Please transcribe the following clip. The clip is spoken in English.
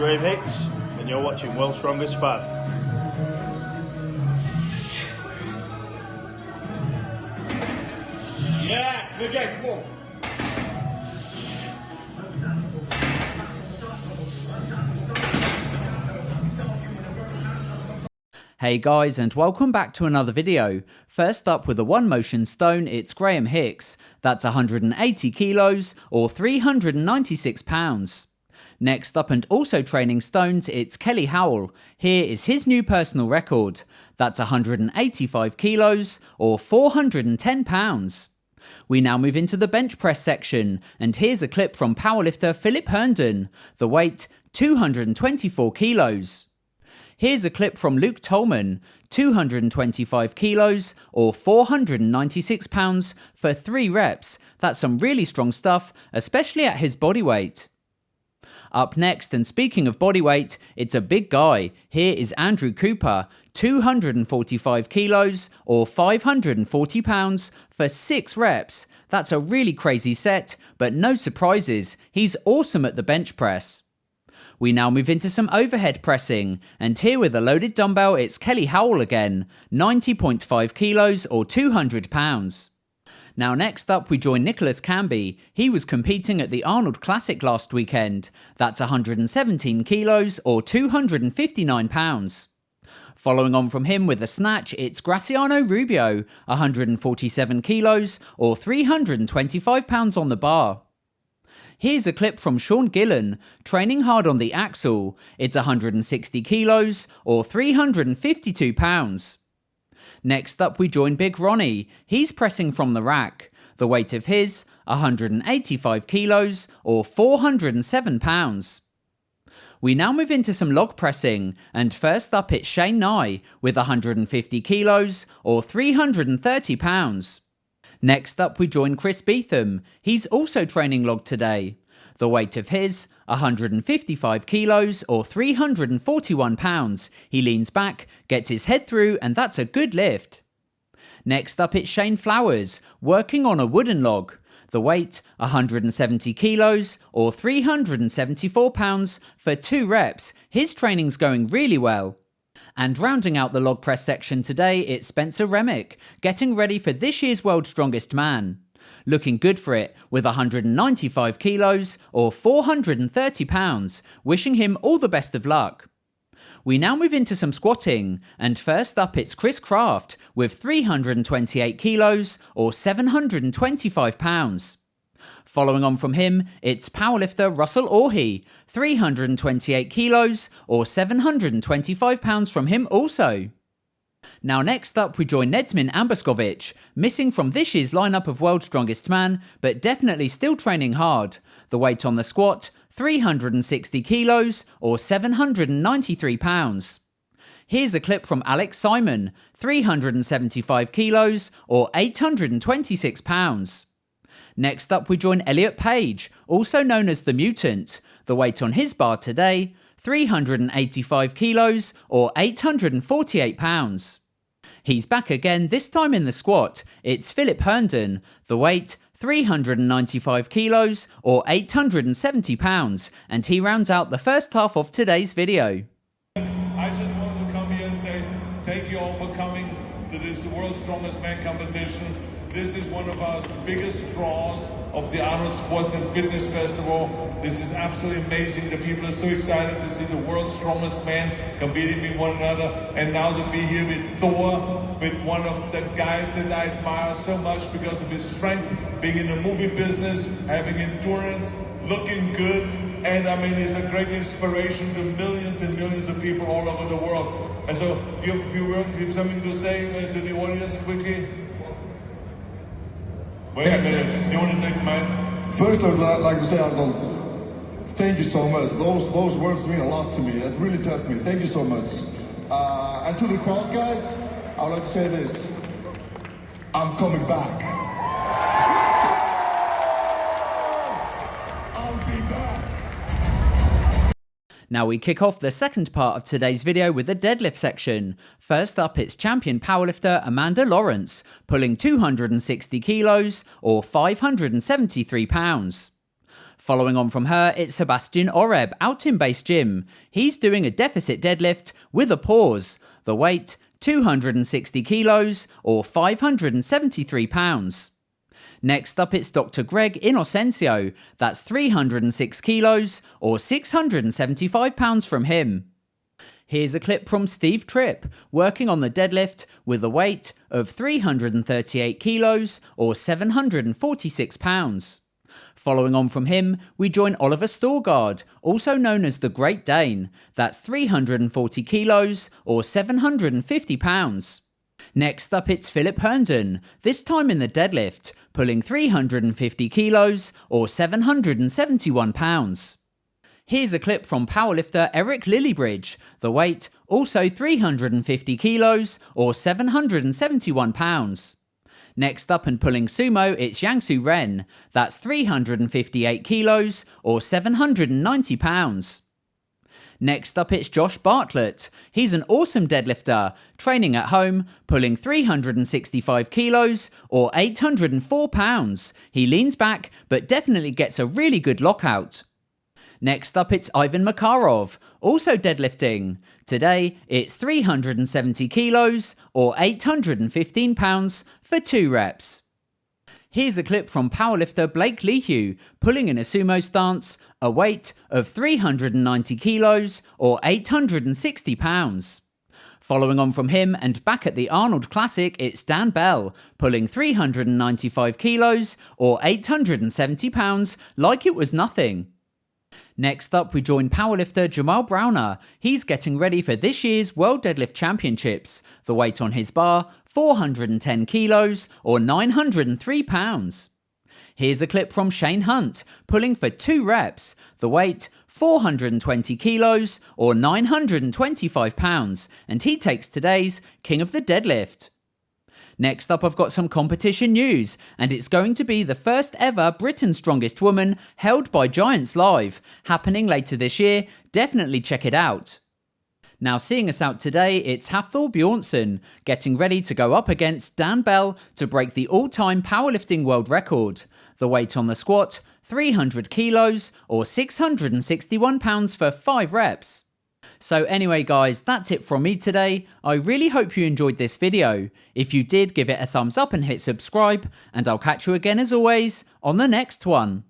Graham Hicks, and you're watching World's Strongest Fan. Yeah, again, come on. Hey guys, and welcome back to another video. First up with a one motion stone, it's Graham Hicks. That's 180 kilos or 396 pounds. Next up and also training stones, it's Kelly Howell. Here is his new personal record. That's 185 kilos or 410 pounds. We now move into the bench press section, and here's a clip from powerlifter Phillip Herndon. The weight, 224 kilos. Here's a clip from Luke Tolman, 225 kilos or 496 pounds for 3 reps. That's some really strong stuff, especially at his body weight. Up next, and speaking of body weight, it's a big guy. Here is Andrew Cooper, 245 kilos or 540 pounds for 6 reps. That's a really crazy set, but no surprises, he's awesome at the bench press. We now move into some overhead pressing, and here with a loaded dumbbell, it's Kelly Howell again, 90.5 kilos or 200 pounds. Now next up we join Nicholas Canby. He was competing at the Arnold Classic last weekend. That's 117 kilos or 259 pounds. Following on from him with a snatch, it's Graciano Rubio, 147 kilos or 325 pounds on the bar. Here's a clip from Sean Gillen, training hard on the axle. It's 160 kilos or 352 pounds. Next up we join Big Ronnie. He's pressing from the rack. The weight of his, 185 kilos or 407 pounds. We now move into some log pressing, and first up it's Shane Nye with 150 kilos or 330 pounds. Next up we join Chris Beetham. He's also training log today. The weight of his, 155 kilos or 341 pounds. He leans back, gets his head through, and that's a good lift. Next up it's Shane Flowers, working on a wooden log. The weight, 170 kilos or 374 pounds for 2 reps. His training's going really well. And rounding out the log press section today, it's Spencer Remick, getting ready for this year's World's Strongest Man. Looking good for it, with 195 kilos or 430 pounds, wishing him all the best of luck. We now move into some squatting, and first up it's Chris Kraft, with 328 kilos or 725 pounds. Following on from him, it's powerlifter Russell Orhe, 328 kilos or 725 pounds from him also. Now next up we join Nedzmin Amboskovic, missing from this year's lineup of World's Strongest Man, but definitely still training hard. The weight on the squat, 360 kilos or 793 pounds. Here's a clip from Alex Simon, 375 kilos or 826 pounds. Next up we join Elliot Page, also known as the Mutant. The weight on his bar today, 385 kilos or 848 pounds. He's back again, this time in the squat. It's Phillip Herndon. The weight, 395 kilos or 870 pounds, and he rounds out the first half of today's video. I just wanted to come here and say thank you all for coming to this World's Strongest Man competition. This is one of our biggest draws of the Arnold Sports and Fitness Festival. This is absolutely amazing. The people are so excited to see the world's strongest man competing with one another. And now to be here with Thor, with one of the guys that I admire so much because of his strength, being in the movie business, having endurance, looking good. And I mean, he's a great inspiration to millions and millions of people all over the world. And so, if you have something to say to the audience quickly? Wait a minute, you want to take mine? First, I would like to say, Arnold, thank you so much. Those words mean a lot to me. It really touched me. Thank you so much. And to the crowd, guys, I would like to say this. I'm coming back. I'll be back. Now we kick off the second part of today's video with the deadlift section. First up, it's champion powerlifter Amanda Lawrence, pulling 260 kilos or 573 pounds. Following on from her, it's Sebastian Oreb out in Base Gym. He's doing a deficit deadlift with a pause. The weight, 260 kilos or 573 pounds. Next up, it's Dr. Greg Inocencio. That's 306 kilos or 675 pounds from him. Here's a clip from Steve Tripp working on the deadlift with a weight of 338 kilos or 746 pounds. Following on from him, we join Oliver Storgard, also known as the Great Dane. That's 340 kilos or 750 pounds. Next up, it's Phillip Herndon, this time in the deadlift, pulling 350 kilos or 771 pounds. Here's a clip from powerlifter Eric Lillibridge, the weight also 350 kilos or 771 pounds. Next up and pulling sumo, it's Jiangsu Ren, that's 358 kilos or 790 pounds. Next up, it's Josh Bartlett. He's an awesome deadlifter, training at home, pulling 365 kilos or 804 pounds. He leans back, but definitely gets a really good lockout. Next up, it's Ivan Makarov, also deadlifting. Today, it's 370 kilos or 815 pounds for 2 reps. Here's a clip from powerlifter Blake Leahew, pulling in a sumo stance, a weight of 390 kilos or 860 pounds. Following on from him and back at the Arnold Classic, it's Dan Bell, pulling 395 kilos or 870 pounds like it was nothing. Next up, we join powerlifter Jamal Browner. He's getting ready for this year's World Deadlift Championships. The weight on his bar, 410 kilos or 903 pounds. Here's a clip from Shane Hunt, pulling for 2 reps. The weight, 420 kilos or 925 pounds, and he takes today's King of the Deadlift. Next up, I've got some competition news, and it's going to be the first ever Britain's Strongest Woman held by Giants Live, happening later this year. Definitely check it out. Now, seeing us out today, it's Hafthor Bjornsson, getting ready to go up against Dan Bell to break the all-time powerlifting world record. The weight on the squat, 300 kilos or 661 pounds for 5 reps. So anyway guys, that's it from me today. I really hope you enjoyed this video. If you did, give it a thumbs up and hit subscribe, and I'll catch you again as always on the next one.